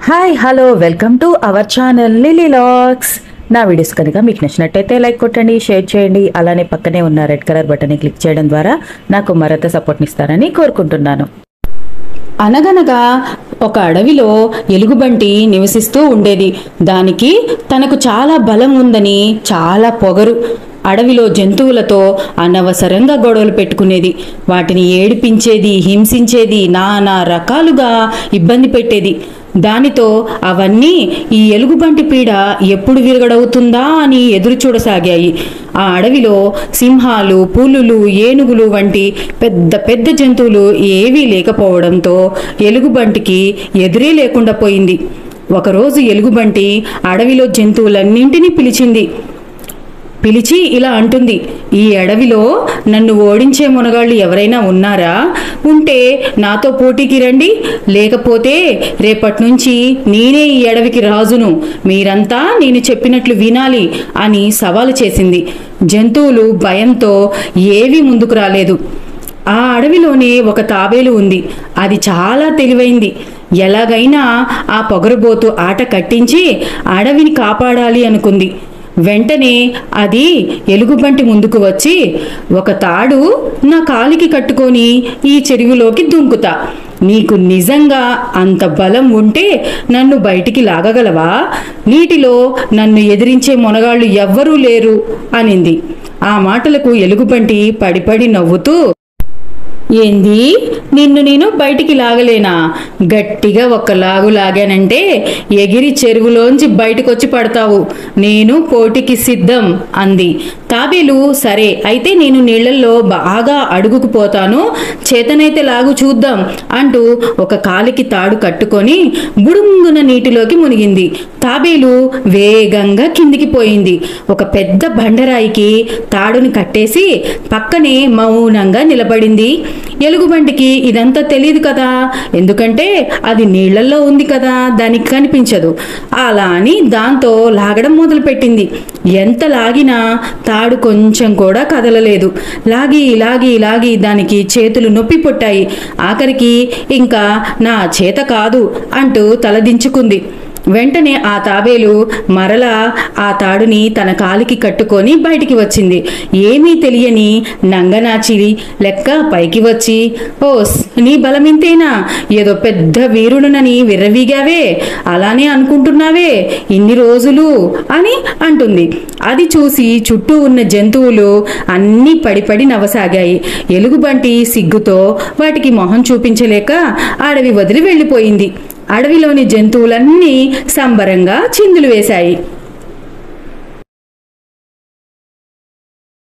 Hi hello welcome to our channel Lily Logs. నా videos కనుక మీకు నచ్చినట్టయితే లైక్ కొట్టండి, షేర్ చేయండి. అలానే పక్కనే ఉన్న రెడ్ కలర్ బటన్ని క్లిక్ చేయడం ద్వారా నాకు మరింత సపోర్ట్ని ఇస్తారని కోరుకుంటున్నాను. అనగనగా ఒక అడవిలో ఎలుగుబంటి నివసిస్తూ ఉండేది. దానికి తనకు చాలా బలం ఉందని చాలా పొగరు. అడవిలో జంతువులతో అనవసరంగా గొడవలు పెట్టుకునేది. వాటిని ఏడిపించేది, హింసించేది, నానా రకాలుగా ఇబ్బంది పెట్టేది. దానితో అవన్నీ ఈ ఎలుగుబంటి పీడ ఎప్పుడు విరగడవుతుందా అని ఎదురు చూడసాగాయి. ఆ అడవిలో సింహాలు, పులులు, ఏనుగులు వంటి పెద్ద పెద్ద జంతువులు ఏవీ లేకపోవడంతో ఎలుగుబంటికి ఎదురే లేకుండా పోయింది. ఒకరోజు ఎలుగుబంటి అడవిలో జంతువులన్నింటినీ పిలిచి ఇలా అంటుంది, ఈ అడవిలో నన్ను ఓడించే మునగాళ్ళు ఎవరైనా ఉన్నారా? ఉంటే నాతో పోటీకి రండి, లేకపోతే రేపటి నుంచి నేనే ఈ అడవికి రాజును, మీరంతా నేను చెప్పినట్లు వినాలి అని సవాలు చేసింది. జంతువులు భయంతో ఏవీ ముందుకు రాలేదు. ఆ అడవిలోనే ఒక తాబేలు ఉంది. అది చాలా తెలివైంది. ఎలాగైనా ఆ పొగరుబోతు ఆట కట్టించి అడవిని కాపాడాలి అనుకుంది. వెంటనే అది ఎలుగుబంటి ముందుకు వచ్చి, ఒక తాడు నా కాలికి కట్టుకొని ఈ చెరువులోకి దుంకుతా. నీకు నిజంగా అంత బలం ఉంటే నన్ను బయటికి లాగగలవా? నీటిలో నన్ను ఎదిరించే మొనగాళ్ళు ఎవ్వరూ లేరు అనింది. ఆ మాటలకు ఎలుగుబంటి పడిపడి నవ్వుతూ, ఏంది, నిన్ను నేను బయటికి లాగలేనా? గట్టిగా ఒక లాగు లాగానంటే ఎగిరి చెరువులోంచి బయటకొచ్చి పడతావు. నేను పోటీకి సిద్ధం అంది. తాబేలు, సరే అయితే నేను నీళ్లలో బాగా అడుగుకు పోతాను, చేతనైతే లాగు చూద్దాం అంటూ ఒక కాలికి తాడు కట్టుకొని బుడుంగున నీటిలోకి మునిగింది. తాబేలు వేగంగా కిందికి పోయింది. ఒక పెద్ద బండరాయికి తాడుని కట్టేసి పక్కనే మౌనంగా నిలబడింది. ఎలుగుబంటికి ఇదంతా తెలియదు కదా, ఎందుకంటే అది నీళ్లలో ఉంది కదా, దానికి కనిపించదు. అలా అని దాంతో లాగడం మొదలుపెట్టింది. ఎంత లాగినా తాడు కొంచెం కూడా కదలలేదు. లాగి లాగి లాగి దానికి చేతులు నొప్పి పుట్టాయి. ఆఖరికి ఇంకా నా చేత కాదు అంటూ తలదించుకుంది. వెంటనే ఆ తాబేలు మరలా ఆ తాడుని తన కాలికి కట్టుకొని బయటికి వచ్చింది. ఏమీ తెలియని నంగనాచి లెక్క పైకి వచ్చి, ఓస్, నీ బలమింతేనా? ఏదో పెద్ద వీరుడునని విర్రవీగావే, అలానే అనుకుంటున్నావే ఇన్ని రోజులు అని అంటుంది. అది చూసి చుట్టూ ఉన్న జంతువులు అన్నీ పడిపడి నవ్వసాగాయి. ఎలుగుబంటి సిగ్గుతో వాటికి మొహం చూపించలేక అడవి వదిలి వెళ్ళిపోయింది. అడవిలోని జంతువులన్నీ సంబరంగా చిందులు వేశాయి.